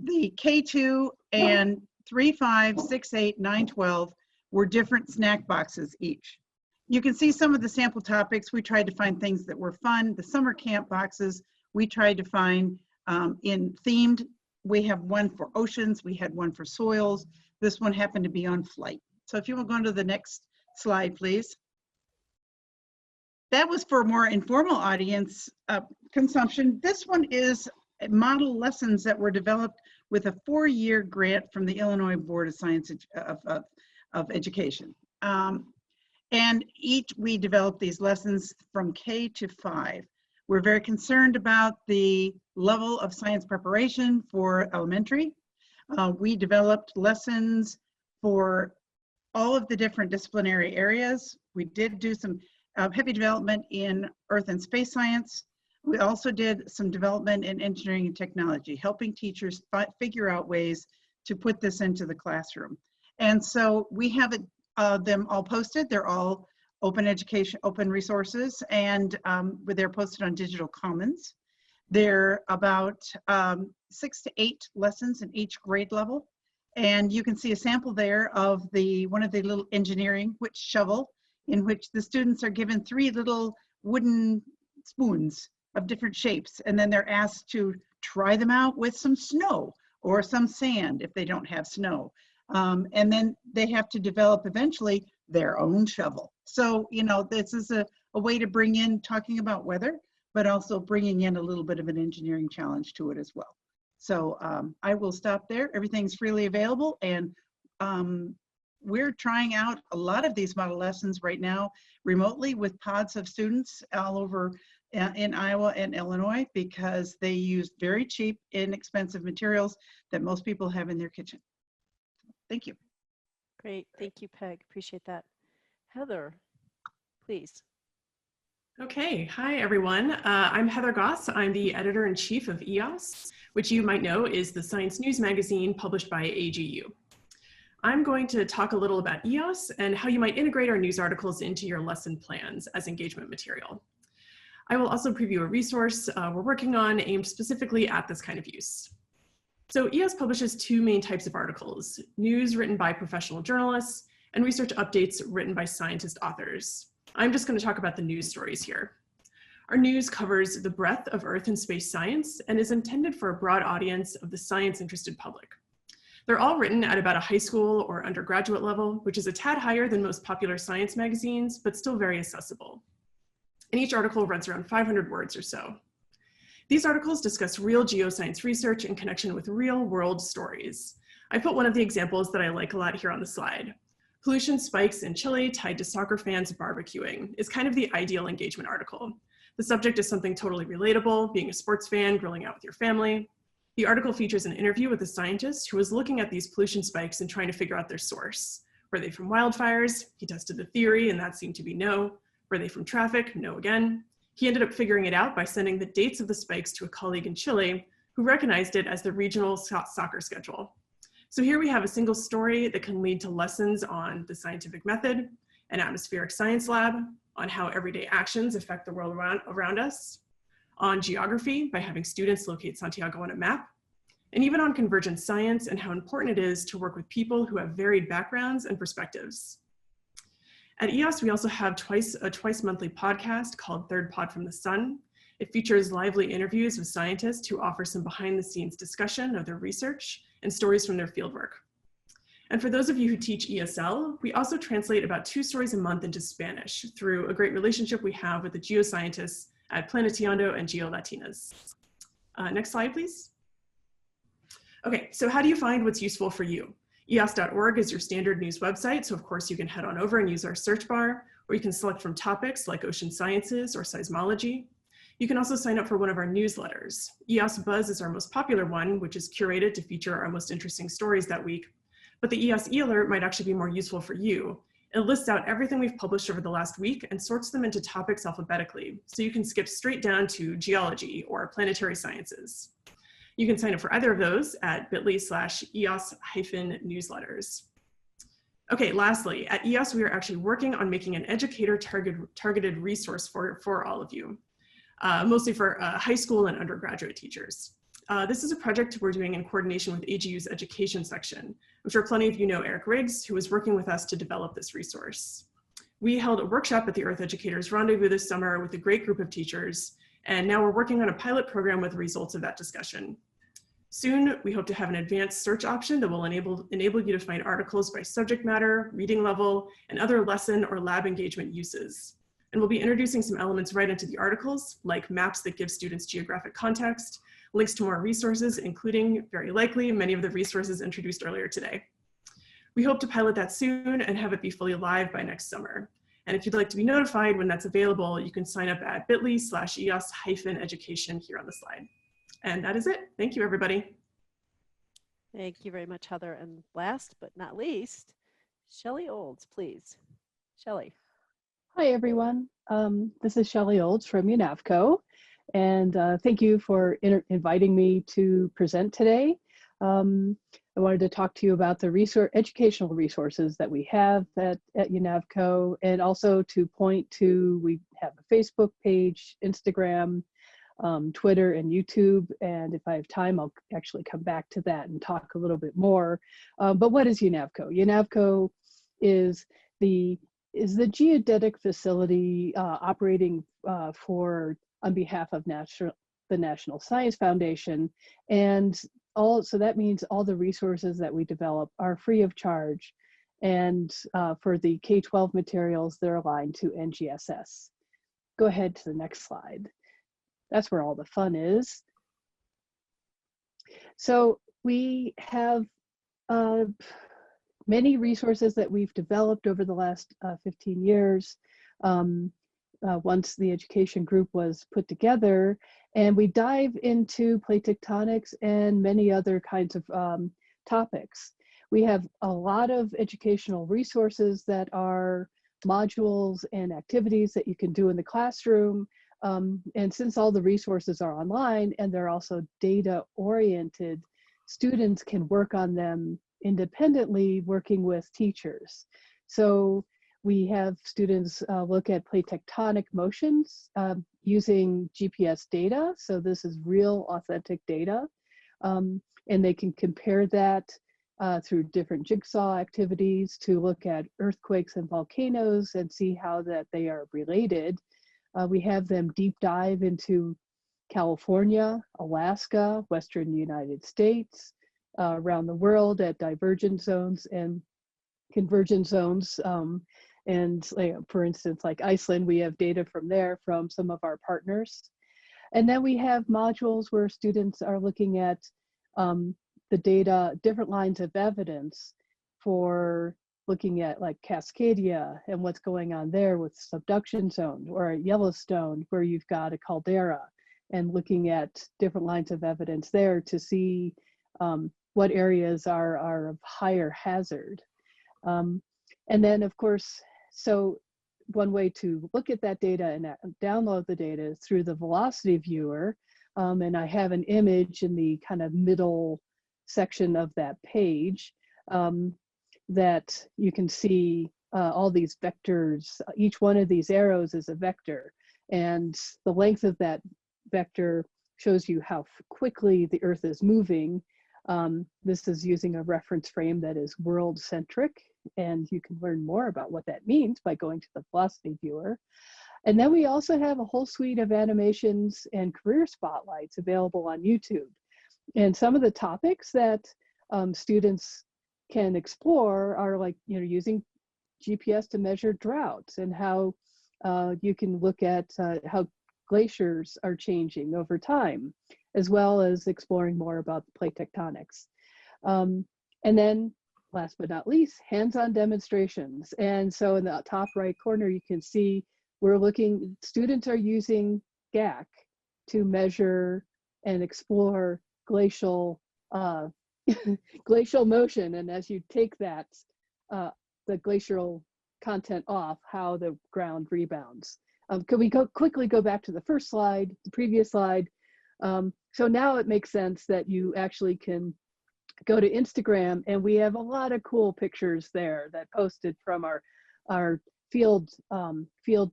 The K2 and 3, 5, 6, 8, 9, 12 were different snack boxes each. You can see some of the sample topics. We tried to find things that were fun. The summer camp boxes, we tried to find in themed. We have one for oceans. We had one for soils. This one happened to be on flight. So if you will go on to the next slide, please. That was for more informal audience consumption. This one is model lessons that were developed with a 4-year grant from the Illinois Board of Science of Education. And we developed these lessons from K to 5. We're very concerned about the level of science preparation for elementary. We developed lessons for all of the different disciplinary areas. We did do some heavy development in earth and space science. We also did some development in engineering and technology, helping teachers figure out ways to put this into the classroom. And so we have them all posted. They're all open education, open resources, and they're posted on Digital Commons. They're about 6 to 8 lessons in each grade level. And you can see a sample there of one of the little engineering, which shovel, in which the students are given 3 little wooden spoons of different shapes, and then they're asked to try them out with some snow or some sand if they don't have snow. And then they have to develop eventually their own shovel. So, you know, this is a way to bring in talking about weather, but also bringing in a little bit of an engineering challenge to it as well. So I will stop there. Everything's freely available, and we're trying out a lot of these model lessons right now remotely with pods of students all over in Iowa and Illinois, because they use very cheap, inexpensive materials that most people have in their kitchen. Thank you. Great, thank you, Peg, appreciate that. Heather, please. Okay, hi everyone. I'm Heather Goss. I'm the editor-in-chief of EOS, which you might know is the science news magazine published by AGU. I'm going to talk a little about EOS and how you might integrate our news articles into your lesson plans as engagement material. I will also preview a resource we're working on aimed specifically at this kind of use. So ES publishes two main types of articles: news written by professional journalists and research updates written by scientist authors. I'm just going to talk about the news stories here. Our news covers the breadth of Earth and space science and is intended for a broad audience of the science-interested public. They're all written at about a high school or undergraduate level, which is a tad higher than most popular science magazines, but still very accessible. And each article runs around 500 words or so. These articles discuss real geoscience research in connection with real-world stories. I put one of the examples that I like a lot here on the slide. Pollution spikes in Chile tied to soccer fans barbecuing is kind of the ideal engagement article. The subject is something totally relatable, being a sports fan, grilling out with your family. The article features an interview with a scientist who was looking at these pollution spikes and trying to figure out their source. Were they from wildfires? He tested the theory and that seemed to be no. Were they from traffic? No again. He ended up figuring it out by sending the dates of the spikes to a colleague in Chile who recognized it as the regional soccer schedule. So here we have a single story that can lead to lessons on the scientific method, an atmospheric science lab, on how everyday actions affect the world around us, on geography by having students locate Santiago on a map, and even on convergent science and how important it is to work with people who have varied backgrounds and perspectives. At EOS, we also have a twice monthly podcast called Third Pod from the Sun. It features lively interviews with scientists who offer some behind the scenes discussion of their research and stories from their fieldwork. And for those of you who teach ESL, we also translate about 2 stories a month into Spanish through a great relationship we have with the geoscientists at Planetando and GeoLatinas. Next slide, please. Okay, so how do you find what's useful for you? EOS.org is your standard news website, so of course you can head on over and use our search bar, or you can select from topics like ocean sciences or seismology. You can also sign up for one of our newsletters. EOS Buzz is our most popular one, which is curated to feature our most interesting stories that week. But the EOS e-alert might actually be more useful for you. It lists out everything we've published over the last week and sorts them into topics alphabetically, so you can skip straight down to geology or planetary sciences. You can sign up for either of those at bit.ly/EOS-newsletters. Okay, lastly, at EOS, we are actually working on making an educator targeted resource for all of you, mostly for high school and undergraduate teachers. This is a project we're doing in coordination with AGU's education section. I'm sure plenty of you know Eric Riggs, who is working with us to develop this resource. We held a workshop at the Earth Educators Rendezvous this summer with a great group of teachers, and now we're working on a pilot program with the results of that discussion. Soon, we hope to have an advanced search option that will enable you to find articles by subject matter, reading level, and other lesson or lab engagement uses. And we'll be introducing some elements right into the articles, like maps that give students geographic context, links to more resources, including, very likely, many of the resources introduced earlier today. We hope to pilot that soon and have it be fully live by next summer. And if you'd like to be notified when that's available, you can sign up at bit.ly/EOS-education here on the slide. And that is it. Thank you, everybody. Thank you very much, Heather. And last but not least, Shelley Olds, please. Shelley. Hi, everyone. This is Shelley Olds from UNAVCO. And thank you for inviting me to present today. I wanted to talk to you about the educational resources that we have at UNAVCO, and also to point to, we have a Facebook page, Instagram, Twitter, and YouTube. And if I have time, I'll actually come back to that and talk a little bit more. But what is UNAVCO? UNAVCO is the geodetic facility operating on behalf of the National Science Foundation, and so that means all the resources that we develop are free of charge, and for the K-12 materials, they're aligned to NGSS. Go ahead to the next slide. That's where all the fun is. So we have many resources that we've developed over the last 15 years. Once the education group was put together, and we dive into plate tectonics and many other kinds of topics. We have a lot of educational resources that are modules and activities that you can do in the classroom. And since all the resources are online and they're also data oriented, students can work on them independently, working with teachers. So we have students look at plate tectonic motions using GPS data. So this is real authentic data. And they can compare that through different jigsaw activities to look at earthquakes and volcanoes and see how that they are related. We have them deep dive into California, Alaska, Western United States, around the world at divergent zones and convergent zones. And for instance, like Iceland, we have data from there from some of our partners. And then we have modules where students are looking at the data, different lines of evidence for looking at like Cascadia and what's going on there with subduction zone, or at Yellowstone where you've got a caldera, and looking at different lines of evidence there to see what areas are of higher hazard. And then of course, so one way to look at that data and download the data is through the velocity viewer. And I have an image in the kind of middle section of that page that you can see all these vectors. Each one of these arrows is a vector, and the length of that vector shows you how quickly the Earth is moving. This is using a reference frame that is world-centric, and you can learn more about what that means by going to the velocity viewer. And then we also have a whole suite of animations and career spotlights available on YouTube. And some of the topics that students can explore are like, using GPS to measure droughts, and how you can look at how glaciers are changing over time, as well as exploring more about the plate tectonics. And then last but not least, hands-on demonstrations. And so in the top right corner, you can see students are using GAC to measure and explore glacial glacial motion. And as you take that, the glacial content off, how the ground rebounds. Could we quickly go back to the first slide, the previous slide? So now it makes sense that you actually can go to Instagram, and we have a lot of cool pictures there that posted from our field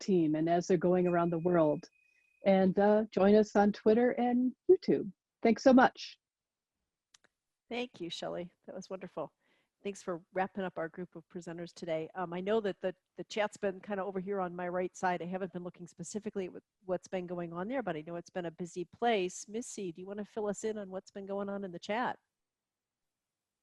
team, and as they're going around the world. And join us on Twitter and YouTube. Thanks so much. Thank you, Shelley. That was wonderful. Thanks for wrapping up our group of presenters today. I know that the chat's been kind of over here on my right side. I haven't been looking specifically at what's been going on there, but I know it's been a busy place. Missy, do you want to fill us in on what's been going on in the chat?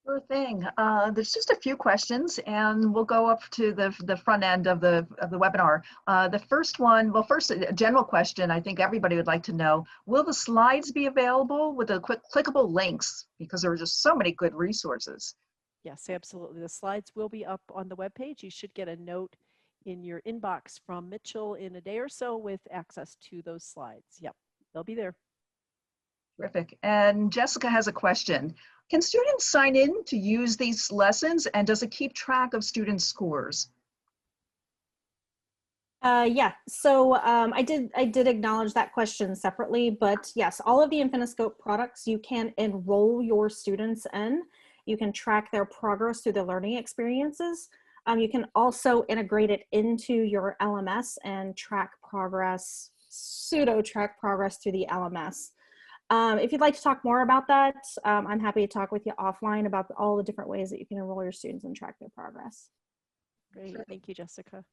Sure thing. There's just a few questions, and we'll go up to the front end of the webinar. The first one, well, first a general question I think everybody would like to know: will the slides be available with the quick clickable links? Because there are just so many good resources. Yes, absolutely. The slides will be up on the webpage. You should get a note in your inbox from Mitchell in a day or so with access to those slides. Yep, they'll be there. Terrific. And Jessica has a question. Can students sign in to use these lessons, and does it keep track of students' scores? Yeah, so I did acknowledge that question separately, but yes, all of the Infiniscope products you can enroll your students in. You can track their progress through the learning experiences. You can also integrate it into your LMS and track progress, pseudo-track progress through the LMS. If you'd like to talk more about that, I'm happy to talk with you offline about all the different ways that you can enroll your students and track their progress. Great, thank you, Jessica.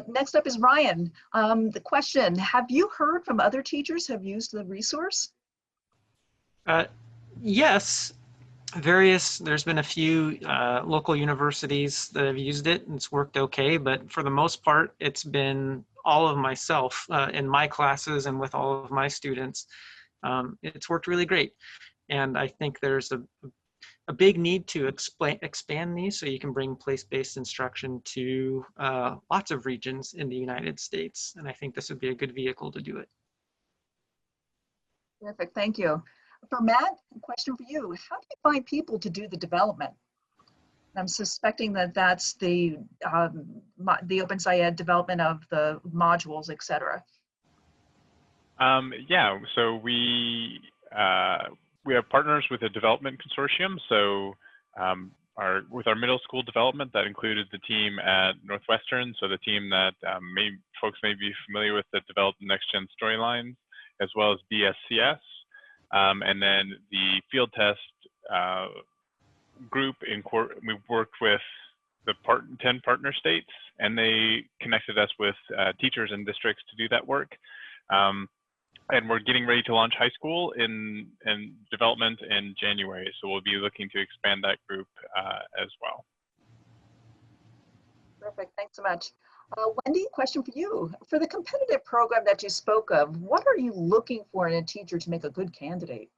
Next up is Ryan. The question, have you heard from other teachers who have used the resource? Yes, there's been a few local universities that have used it, and it's worked okay, but for the most part, it's been all of myself in my classes and with all of my students. It's worked really great. And I think there's a big need to expand these so you can bring place-based instruction to lots of regions in the United States. And I think this would be a good vehicle to do it. Terrific, thank you. For Matt, a question for you. How do you find people to do the development? I'm suspecting that that's the OpenSciED development of the modules, et cetera. Yeah, so we have partners with a development consortium. So with our middle school development, that included the team at Northwestern, so the team that folks may be familiar with that developed Next Gen Storylines, as well as BSCS, and then the field test group. We worked with the 10 partner states, and they connected us with teachers and districts to do that work. And we're getting ready to launch high school in development in January. So we'll be looking to expand that group as well. Perfect, thanks so much. Wendy, question for you. For the competitive program that you spoke of, what are you looking for in a teacher to make a good candidate?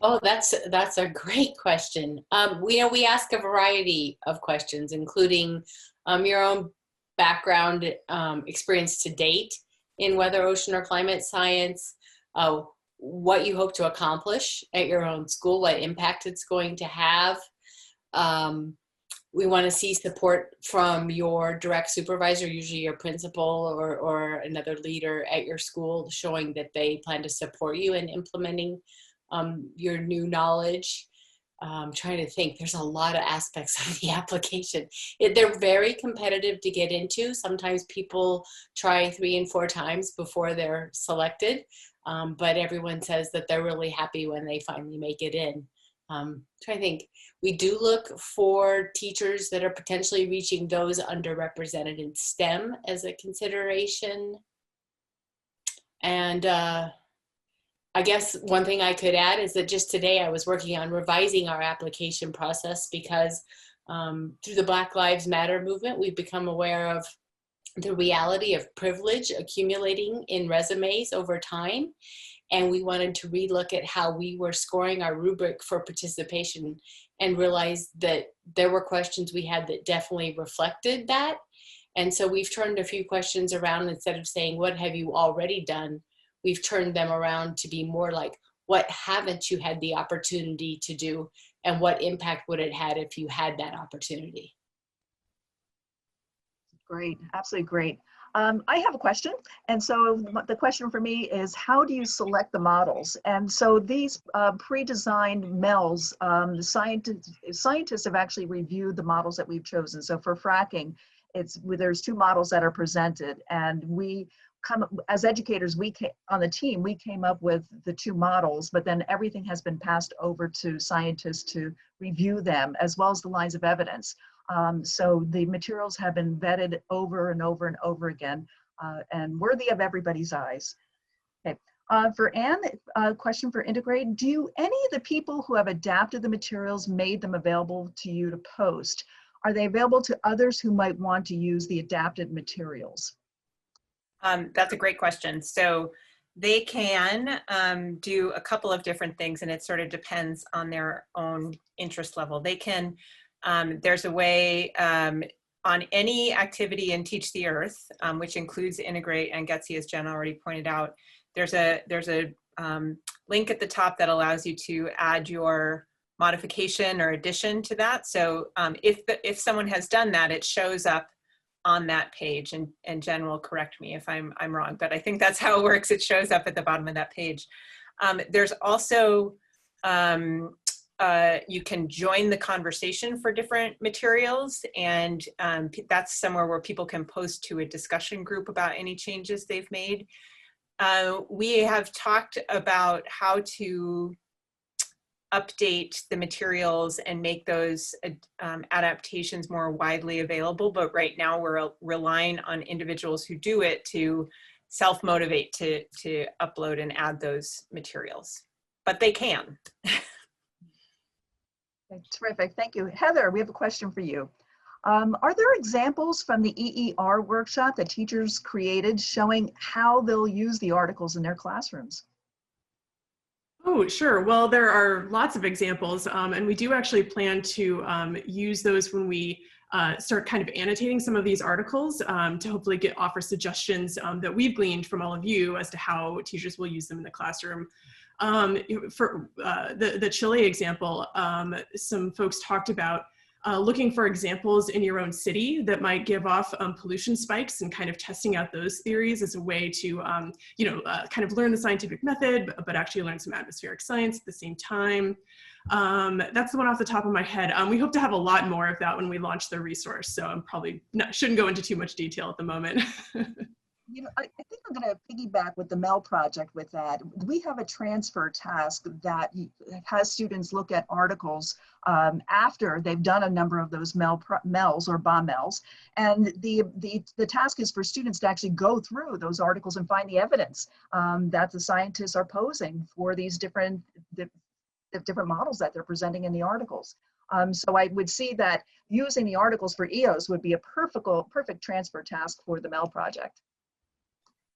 Oh, that's a great question. We ask a variety of questions, including your own background experience to date in weather, ocean, or climate science, what you hope to accomplish at your own school, what impact it's going to have. We want to see support from your direct supervisor, usually your principal or another leader at your school, showing that they plan to support you in implementing your new knowledge. Trying to think, there's a lot of aspects of the application. They're very competitive to get into. Sometimes people try 3 and 4 times before they're selected, but everyone says that they're really happy when they finally make it in. Trying to think, we do look for teachers that are potentially reaching those underrepresented in STEM as a consideration. And I guess one thing I could add is that just today I was working on revising our application process because through the Black Lives Matter movement, we've become aware of the reality of privilege accumulating in resumes over time. And we wanted to relook at how we were scoring our rubric for participation and realized that there were questions we had that definitely reflected that. And so we've turned a few questions around. Instead of saying, what have you already done? We've turned them around to be more like, what haven't you had the opportunity to do, and what impact would it had if you had that opportunity? Great, absolutely great. I have a question. And so the question for me is, how do you select the models? And so these pre-designed MELs, the scientists have actually reviewed the models that we've chosen. So for fracking, there's 2 models that are presented, and we as educators, on the team, we came up with the 2 models, but then everything has been passed over to scientists to review them, as well as the lines of evidence. So the materials have been vetted over and over and over again, and worthy of everybody's eyes. Okay. For Anne, a question for Integrate. Do any of the people who have adapted the materials made them available to you to post? Are they available to others who might want to use the adapted materials? That's a great question. So they can do a couple of different things, and it sort of depends on their own interest level. They can, there's a way on any activity in Teach the Earth, which includes Integrate and GETSI, as Jen already pointed out. There's a link at the top that allows you to add your modification or addition to that. So if someone has done that, it shows up on that page, and Jen will correct me if I'm wrong, but I think that's how it works. It shows up at the bottom of that page. There's also, you can join the conversation for different materials, and that's somewhere where people can post to a discussion group about any changes they've made. We have talked about how to update the materials and make those adaptations more widely available. But right now we're relying on individuals who do it to self-motivate to upload and add those materials, but they can. Terrific, thank you. Heather, we have a question for you. Are there examples from the EER workshop that teachers created showing how they'll use the articles in their classrooms? Oh, sure. Well, there are lots of examples, and we do actually plan to use those when we start kind of annotating some of these articles to hopefully offer suggestions that we've gleaned from all of you as to how teachers will use them in the classroom. For the Chile example, some folks talked about looking for examples in your own city that might give off pollution spikes, and kind of testing out those theories as a way to, kind of learn the scientific method, but actually learn some atmospheric science at the same time. That's the one off the top of my head. We hope to have a lot more of that when we launch the resource, so I'm probably shouldn't go into too much detail at the moment. You know, I think I'm going to piggyback with the MEL project with that. We have a transfer task that has students look at articles after they've done a number of those MELs or BOMELs. And the task is for students to actually go through those articles and find the evidence that the scientists are posing for these different models that they're presenting in the articles. So I would see that using the articles for EOS would be a perfect transfer task for the MEL project.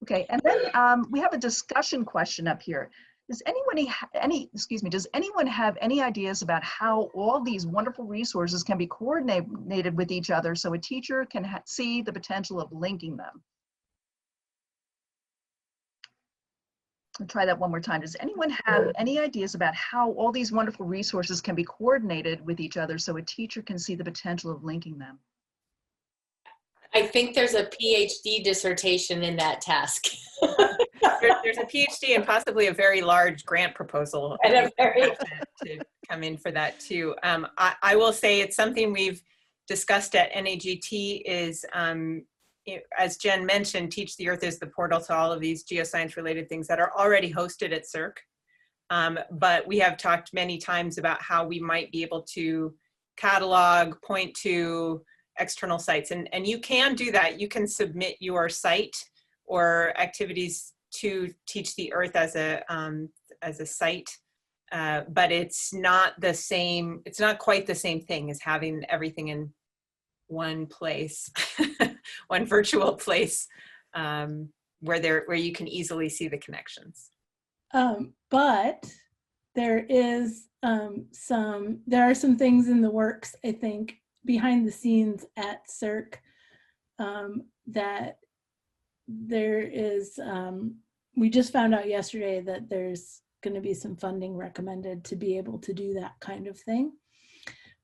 Okay, and then we have a discussion question up here. Does anyone have any ideas about how all these wonderful resources can be coordinated with each other so a teacher can see the potential of linking them? I'll try that one more time. Does anyone have any ideas about how all these wonderful resources can be coordinated with each other so a teacher can see the potential of linking them? I think there's a PhD dissertation in that task. There's a PhD and possibly a very large grant proposal to come in for that too. I will say it's something we've discussed at NAGT is, as Jen mentioned, Teach the Earth is the portal to all of these geoscience related things that are already hosted at CERC. But we have talked many times about how we might be able to catalog, point to external sites. And you can do that. You can submit your site or activities to Teach the Earth as a site, but it's not the same. It's not quite the same thing as having everything in one place, one virtual place, where you can easily see the connections. But there are some things in the works, I think, behind the scenes at CERC that there is, we just found out yesterday that there's going to be some funding recommended to be able to do that kind of thing.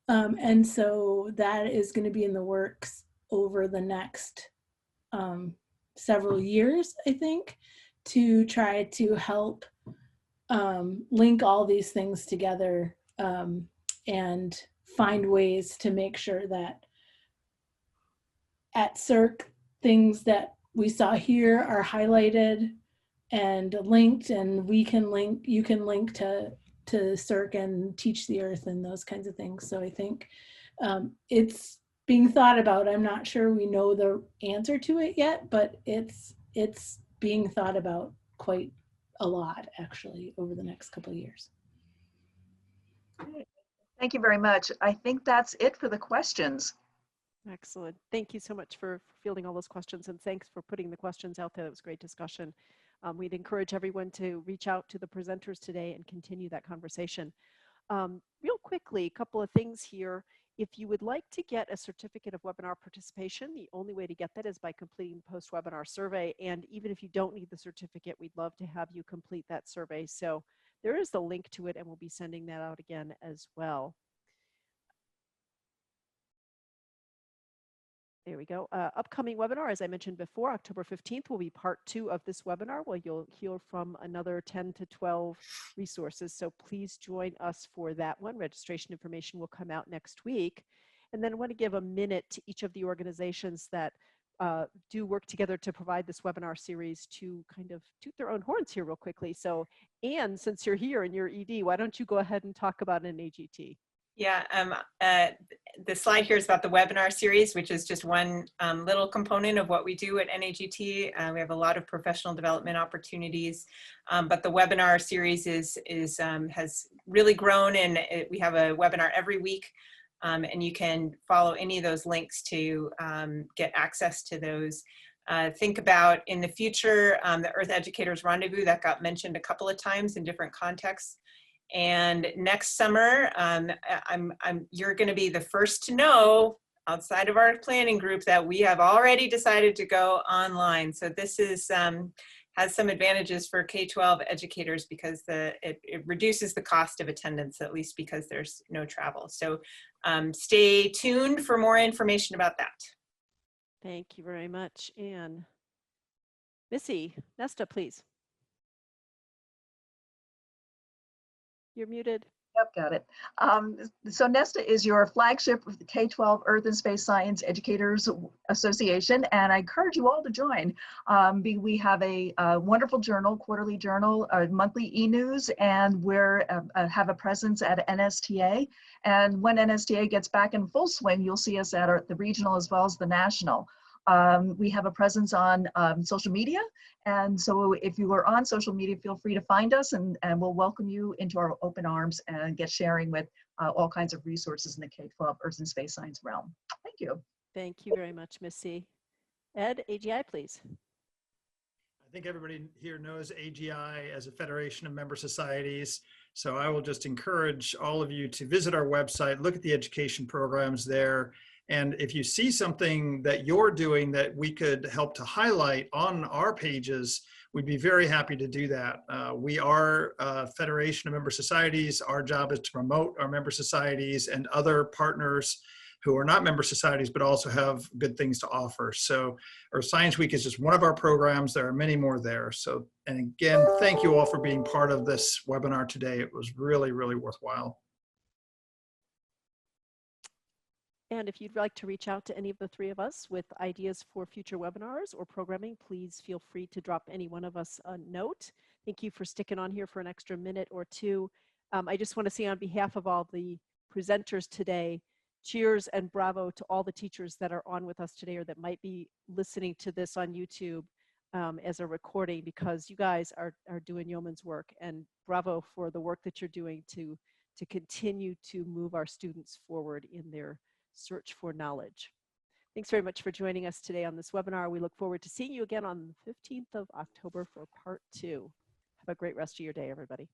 And so that is going to be in the works over the next several years, I think, to try to help link all these things together and find ways to make sure that at CERC, things that we saw here are highlighted and linked, and we can link, you can link to CERC and Teach the Earth and those kinds of things. So I think it's being thought about. I'm not sure we know the answer to it yet, but it's being thought about quite a lot actually over the next couple of years. Thank you very much. I think that's it for the questions. Excellent. Thank you so much for fielding all those questions, and thanks for putting the questions out there. That was great discussion. We'd encourage everyone to reach out to the presenters today and continue that conversation. Real quickly, a couple of things here. If you would like to get a certificate of webinar participation, the only way to get that is by completing the post-webinar survey. And even if you don't need the certificate, we'd love to have you complete that survey. So there is the link to it, and we'll be sending that out again as well. There we go. Upcoming webinar, as I mentioned before, October 15th will be part 2 of this webinar, where you'll hear from another 10 to 12 resources. So please join us for that one. Registration information will come out next week. And then I want to give a minute to each of the organizations that do work together to provide this webinar series to kind of toot their own horns here real quickly. So Anne, since you're here and you're ED, why don't you go ahead and talk about NAGT? Yeah, the slide here is about the webinar series, which is just one little component of what we do at NAGT. We have a lot of professional development opportunities, but the webinar series has really grown, and we have a webinar every week, and you can follow any of those links to get access to those. Think about in the future, the Earth Educators Rendezvous that got mentioned a couple of times in different contexts. And next summer, you're going to be the first to know outside of our planning group that we have already decided to go online. So this is has some advantages for K-12 educators because it reduces the cost of attendance, at least because there's no travel. So stay tuned for more information about that. Thank you very much, Anne. Missy, Nesta, please. You're muted. Yep, got it. So NESTA is your flagship of the K-12 Earth and Space Science Educators Association, and I encourage you all to join. We have a wonderful journal, quarterly journal, a monthly e-news, and we're have a presence at NSTA. And when NSTA gets back in full swing, you'll see us at the regional as well as the national. We have a presence on social media. And so if you are on social media, feel free to find us and we'll welcome you into our open arms and get sharing with all kinds of resources in the K-12 Earth and Space Science realm. Thank you. Thank you very much, Ms. C. Ed, AGI, please. I think everybody here knows AGI as a federation of member societies. So I will just encourage all of you to visit our website, look at the education programs there. And if you see something that you're doing that we could help to highlight on our pages, we'd be very happy to do that. We are a federation of member societies. Our job is to promote our member societies and other partners who are not member societies, but also have good things to offer. So our Science Week is just one of our programs. There are many more there. So, and again, thank you all for being part of this webinar today. It was really, really worthwhile. And if you'd like to reach out to any of the three of us with ideas for future webinars or programming, please feel free to drop any one of us a note. Thank you for sticking on here for an extra minute or two. I just want to say on behalf of all the presenters today, cheers and bravo to all the teachers that are on with us today or that might be listening to this on YouTube as a recording, because you guys are doing yeoman's work, and bravo for the work that you're doing to continue to move our students forward in their search for knowledge. Thanks very much for joining us today on this webinar. We look forward to seeing you again on the 15th of October for part 2. Have a great rest of your day, everybody.